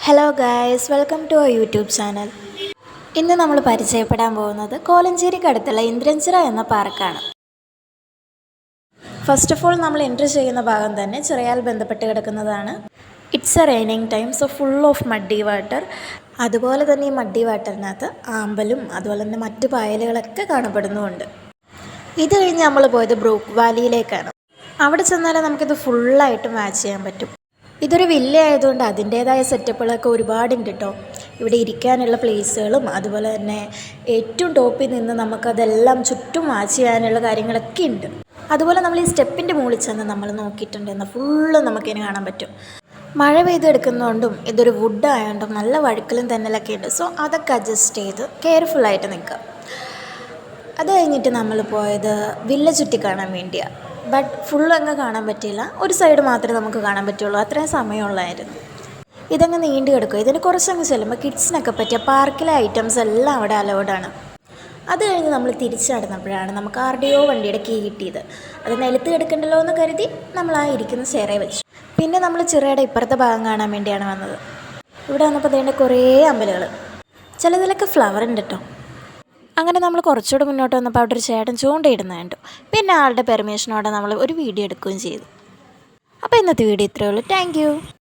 Hello guys, welcome to our YouTube channel. ഇന്ന് നമ്മൾ പരിചയപ്പെടാൻ പോകുന്നത് കോലഞ്ചേരിക്കടുത്തുള്ള ഇന്ദ്രഞ്ചിറ എന്ന പാർക്കാണ്. ഫസ്റ്റ് ഓഫ് ഓൾ നമ്മൾ എൻട്രി ചെയ്യുന്ന ഭാഗം തന്നെ ചിറയാൽ ബന്ധപ്പെട്ട് കിടക്കുന്നതാണ്. It's a raining time, so full of muddy water. അതുപോലെ തന്നെ ഈ മഡ്ഡി വാട്ടറിനകത്ത് ആമ്പലും അതുപോലെ തന്നെ മറ്റു പായലുകളൊക്കെ കാണപ്പെടുന്നുമുണ്ട്. ഇത് കഴിഞ്ഞ് നമ്മൾ പോയത് ബ്രൂക്ക് വാലിയിലേക്കാണ്. അവിടെ ചെന്നാൽ നമുക്കിത് ഫുള്ളായിട്ട് വാച്ച് ചെയ്യാൻ പറ്റും. ഇതൊരു വില്ല ആയതുകൊണ്ട് അതിൻ്റേതായ സെറ്റപ്പുകളൊക്കെ ഒരുപാടുണ്ട് കേട്ടോ. ഇവിടെ ഇരിക്കാനുള്ള പ്ലേസുകളും അതുപോലെ തന്നെ ഏറ്റവും ടോപ്പിൽ നിന്ന് നമുക്കതെല്ലാം ചുറ്റും വാച്ച് ചെയ്യാനുള്ള കാര്യങ്ങളൊക്കെ ഉണ്ട്. അതുപോലെ നമ്മൾ ഈ സ്റ്റെപ്പിൻ്റെ മുകളിൽ ചെന്ന് നമ്മൾ നോക്കിയിട്ടുണ്ടെന്ന് ഫുള്ള് നമുക്കിനി കാണാൻ പറ്റും. മഴ പെയ്തെടുക്കുന്നതുകൊണ്ടും ഇതൊരു വുഡ് ആയതുകൊണ്ടും നല്ല വഴുക്കലും തെന്നലൊക്കെ ഉണ്ട്. സോ അതൊക്കെ അഡ്ജസ്റ്റ് ചെയ്ത് കെയർഫുള്ളായിട്ട് നിൽക്കുക. അത് കഴിഞ്ഞിട്ട് നമ്മൾ പോയത് വില്ല ചുറ്റി കാണാൻ വേണ്ടിയാണ്. ബട്ട് ഫുള്ള് അങ്ങ് കാണാൻ പറ്റിയില്ല, ഒരു സൈഡ് മാത്രമേ നമുക്ക് കാണാൻ പറ്റുള്ളൂ. അത്രയും സമയമുള്ളായിരുന്നു. ഇതങ്ങ് നീണ്ടു കിടക്കും. ഇതിന് കുറച്ചങ്ങ് ചെല്ലുമ്പോൾ കിഡ്സിനൊക്കെ പറ്റിയ പാർക്കിലെ ഐറ്റംസ് എല്ലാം അവിടെ അലൗഡാണ്. അത് കഴിഞ്ഞ് നമ്മൾ തിരിച്ചു നടന്നപ്പോഴാണ് നമുക്ക് ആരുടെയോ വണ്ടിയുടെ കീ കിട്ടിയത്. അത് നിലത്ത് കിടക്കണ്ടല്ലോ എന്ന് കരുതി നമ്മൾ ആ ഇരിക്കുന്ന ചെയറെ വെച്ചു. പിന്നെ നമ്മൾ ചിറയുടെ ഇപ്പുറത്തെ ഭാഗം കാണാൻ വേണ്ടിയാണ് വന്നത്. ഇവിടെ വന്നപ്പോൾ അതേണ്ട കുറേ അമ്പലുകൾ, ചിലതിലൊക്കെ ഫ്ലവർ ഉണ്ട് കേട്ടോ. അങ്ങനെ നമ്മൾ കുറച്ചുകൂടെ മുന്നോട്ട് വന്നപ്പോൾ അവിടെ ഒരു ചേട്ടൻ ചൂണ്ടയിടുന്നത് കണ്ടു. പിന്നെ ആളുടെ പെർമിഷനോടെ നമ്മൾ ഒരു വീഡിയോ എടുക്കുകയും ചെയ്തു. അപ്പോൾ ഇന്നത്തെ വീഡിയോ ഇത്രയേ ഉള്ളൂ. Thank you.